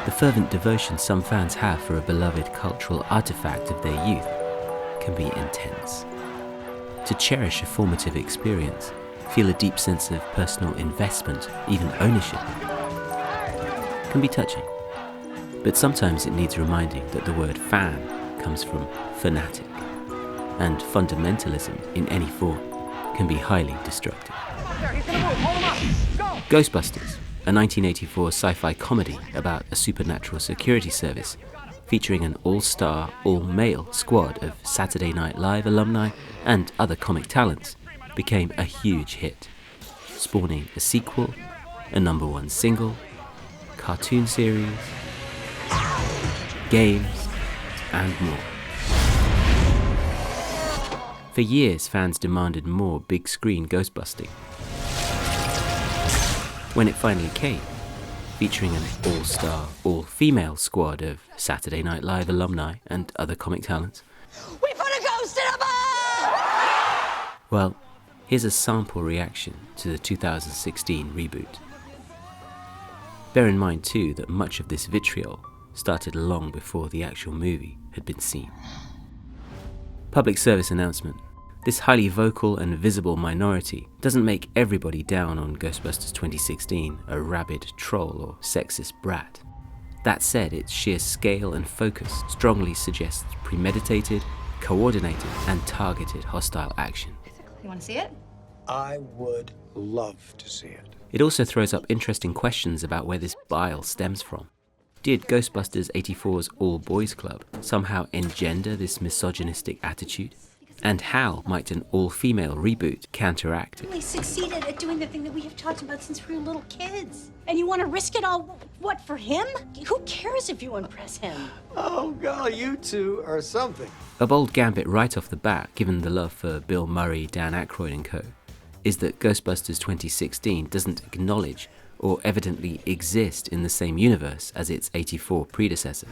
The fervent devotion some fans have for a beloved cultural artifact of their youth can be intense. To cherish a formative experience, feel a deep sense of personal investment, even ownership, can be touching. But sometimes it needs reminding that the word fan comes from fanatic, and fundamentalism in any form can be highly destructive. Ghostbusters, a 1984 sci-fi comedy about a supernatural security service featuring an all-star, all-male squad of Saturday Night Live alumni and other comic talents, became a huge hit, spawning a sequel, a #1 single, cartoon series, games, and more. For years, fans demanded more big-screen ghostbusting. When it finally came, featuring an all-star, all-female squad of Saturday Night Live alumni and other comic talents. We put a ghost in a bus! Well, here's a sample reaction to the 2016 reboot. Bear in mind too that much of this vitriol started long before the actual movie had been seen. Public service announcement. This highly vocal and visible minority doesn't make everybody down on Ghostbusters 2016 a rabid troll or sexist brat. That said, its sheer scale and focus strongly suggests premeditated, coordinated, and targeted hostile action. You want to see it? I would love to see it. It also throws up interesting questions about where this bile stems from. Did Ghostbusters 84's all-boys club somehow engender this misogynistic attitude? And how might an all-female reboot counteract it? We succeeded at doing the thing that we have talked about since we were little kids. And you want to risk it all, what, for him? Who cares if you impress him? Oh, God, you two are something. A bold gambit right off the bat, given the love for Bill Murray, Dan Aykroyd and co., is that Ghostbusters 2016 doesn't acknowledge or evidently exist in the same universe as its 84 predecessor.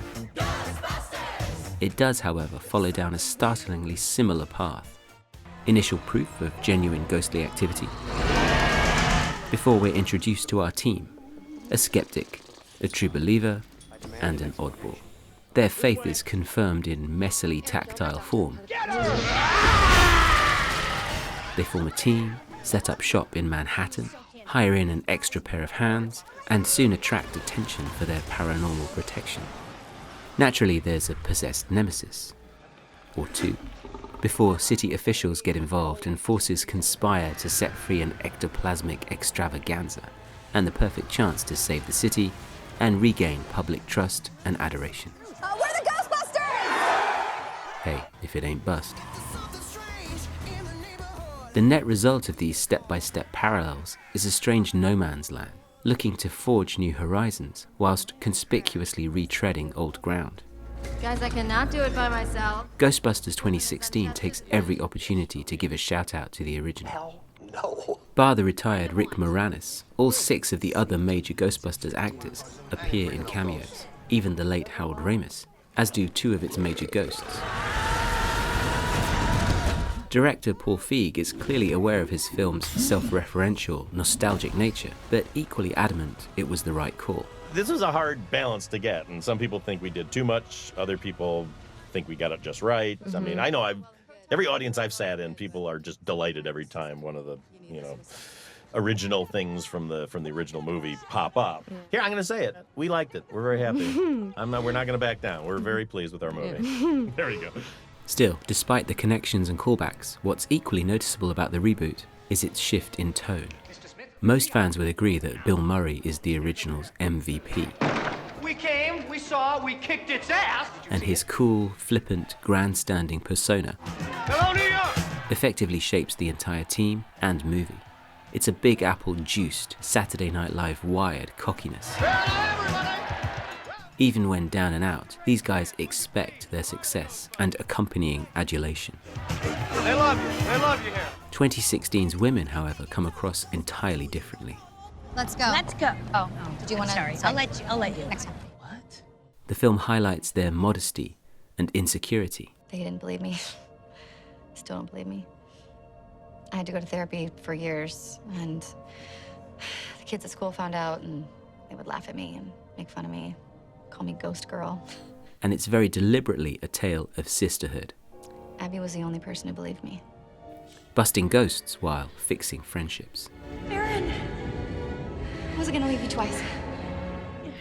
It does, however, follow down a startlingly similar path. Initial proof of genuine ghostly activity, before we're introduced to our team, a skeptic, a true believer, and an oddball. Their faith is confirmed in messily tactile form. They form a team, set up shop in Manhattan, hire in an extra pair of hands, and soon attract attention for their paranormal protection. Naturally, there's a possessed nemesis, or two, before city officials get involved and forces conspire to set free an ectoplasmic extravaganza, and the perfect chance to save the city and regain public trust and adoration. We're the Ghostbusters! Hey, if it ain't bust. The net result of these step-by-step parallels is a strange no man's land, looking to forge new horizons whilst conspicuously retreading old ground. Guys, I cannot do it by myself. Ghostbusters 2016 takes every opportunity to give a shout out to the original. Hell no. Bar the retired Rick Moranis, all 6 of the other major Ghostbusters actors appear in cameos, even the late Harold Ramis, as do 2 of its major ghosts. Director Paul Feig is clearly aware of his film's self-referential, nostalgic nature, but equally adamant it was the right call. This was a hard balance to get, and some people think we did too much, other people think we got it just right. I mean, I know every audience I've sat in, people are just delighted every time one of the, original things from the original movie pop up. Here, I'm going to say it. We liked it. We're very happy. We're not going to back down. We're very pleased with our movie. There you go. Still, despite the connections and callbacks, what's equally noticeable about the reboot is its shift in tone. Most fans would agree that Bill Murray is the original's MVP. We came, we saw, we kicked its ass. And his cool, flippant, grandstanding persona Hello, New York! effectively shapes the entire team and movie. It's a Big Apple-juiced, Saturday Night Live wired cockiness. Even when down and out, these guys expect their success and accompanying adulation. They love you here. 2016's women, however, come across entirely differently. Let's go. Let's go. Oh, did you want to? Sorry, I'll let you. Next time. What? The film highlights their modesty and insecurity. They didn't believe me. Still don't believe me. I had to go to therapy for years, and the kids at school found out, and they would laugh at me and make fun of me. Call me Ghost Girl. And it's very deliberately a tale of sisterhood. Abby was the only person who believed me. Busting ghosts while fixing friendships. Aaron! I wasn't gonna leave you twice.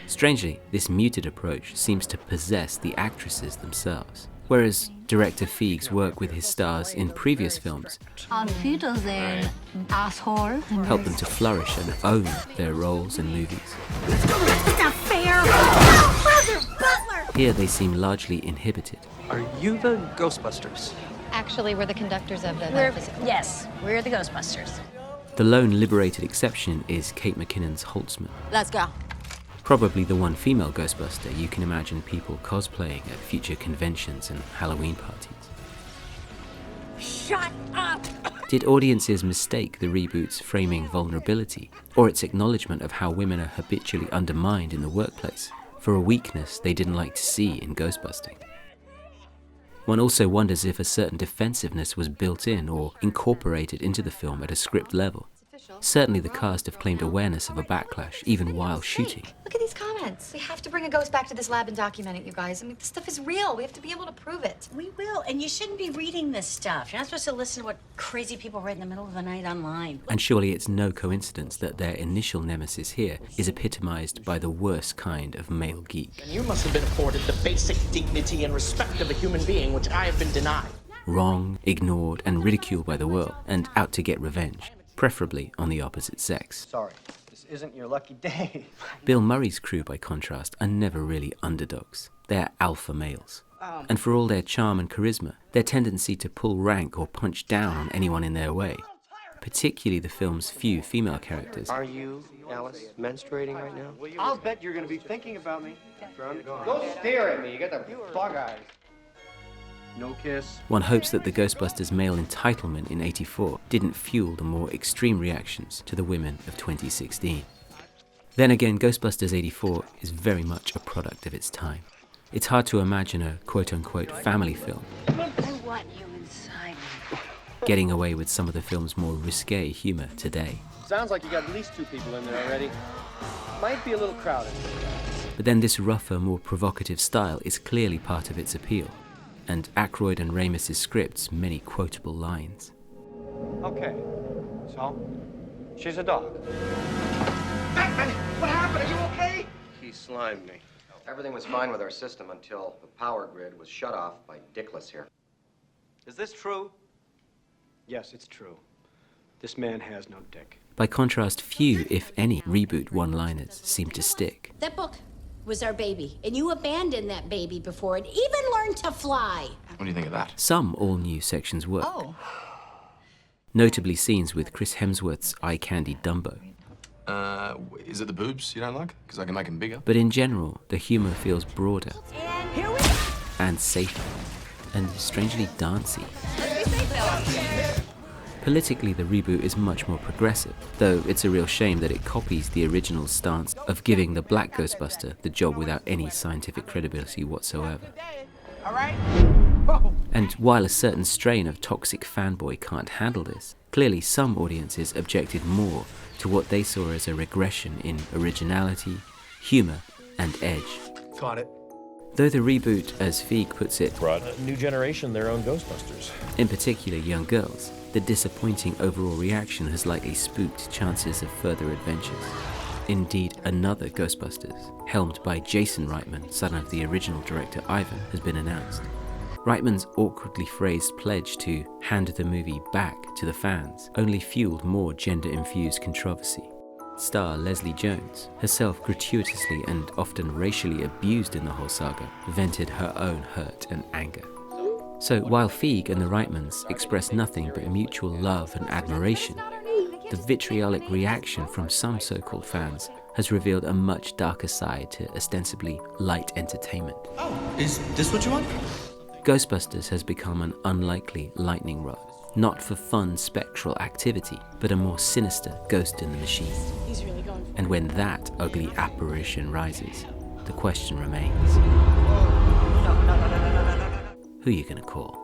Strangely, this muted approach seems to possess the actresses themselves, whereas director Feig's work with his stars in previous films Auf Wiedersehen, asshole. helped them to flourish and own their roles in movies. It's not fair. Brother Butler! Here they seem largely inhibited. Are you the Ghostbusters? Actually, we're the conductors of the Yes, we're the Ghostbusters. The lone liberated exception is Kate McKinnon's Holtzman. Let's go. Probably the one female Ghostbuster you can imagine people cosplaying at future conventions and Halloween parties. Shut up! Did audiences mistake the reboot's framing vulnerability, or its acknowledgement of how women are habitually undermined in the workplace, for a weakness they didn't like to see in ghostbusting? One also wonders if a certain defensiveness was built in or incorporated into the film at a script level. Certainly the cast have claimed awareness of a backlash even while shooting. Look at these comments. We have to bring a ghost back to this lab and document it, you guys. I mean, this stuff is real. We have to be able to prove it. We will, and you shouldn't be reading this stuff. You're not supposed to listen to what crazy people write in the middle of the night online. And surely it's no coincidence that their initial nemesis here is epitomized by the worst kind of male geek. You must have been afforded the basic dignity and respect of a human being, which I have been denied. Wrong, ignored, and ridiculed by the world, and out to get revenge, preferably on the opposite sex. Sorry, this isn't your lucky day. Bill Murray's crew, by contrast, are never really underdogs. They're alpha males. And for all their charm and charisma, their tendency to pull rank or punch down on anyone in their way, particularly the film's few female characters, Are you, Alice, menstruating right now? I'll bet you're gonna be thinking about me. Don't stare at me. You got the bug eyes. No kiss. one hopes that the Ghostbusters male entitlement in '84 didn't fuel the more extreme reactions to the women of 2016. Then again, Ghostbusters '84 is very much a product of its time. It's hard to imagine a quote-unquote family film I want you inside me. getting away with some of the film's more risque humor today. Sounds like you got at least 2 people in there already. Might be a little crowded. But then this rougher, more provocative style is clearly part of its appeal, and Aykroyd and Ramis' script's many quotable lines. Okay. So, she's a dog. Batman, what happened? Are you okay? He slimed me. Everything was fine with our system until the power grid was shut off by Dickless here. Is this true? Yes, it's true. This man has no dick. By contrast, few, if any, reboot one-liners seem to stick. That book was our baby, and you abandoned that baby before it even learned to fly. What do you think of that? Some all-new sections work, Oh. notably scenes with Chris Hemsworth's eye-candy Dumbo. Is it the boobs you don't like? Because I can make them bigger. But in general, the humour feels broader And here we and safer, and strangely dancey. Politically, the reboot is much more progressive, though it's a real shame that it copies the original stance of giving the black Ghostbuster the job without any scientific credibility whatsoever. All right. And while a certain strain of toxic fanboy can't handle this, clearly some audiences objected more to what they saw as a regression in originality, humour, and edge. Got it. Though the reboot, as Feig puts it, Brought a new generation their own Ghostbusters. in particular young girls, the disappointing overall reaction has likely spooked chances of further adventures. Indeed, another Ghostbusters, helmed by Jason Reitman, son of the original director Ivan, has been announced. Reitman's awkwardly phrased pledge to hand the movie back to the fans only fueled more gender-infused controversy. Star Leslie Jones, herself gratuitously and often racially abused in the whole saga, vented her own hurt and anger. So while Feig and the Reitmans express nothing but mutual love and admiration, the vitriolic reaction from some so-called fans has revealed a much darker side to ostensibly light entertainment. Oh, is this what you want? Ghostbusters has become an unlikely lightning rod, not for fun spectral activity, but a more sinister ghost in the machine. He's really going for it. And when that ugly apparition rises, the question remains, who are you gonna call?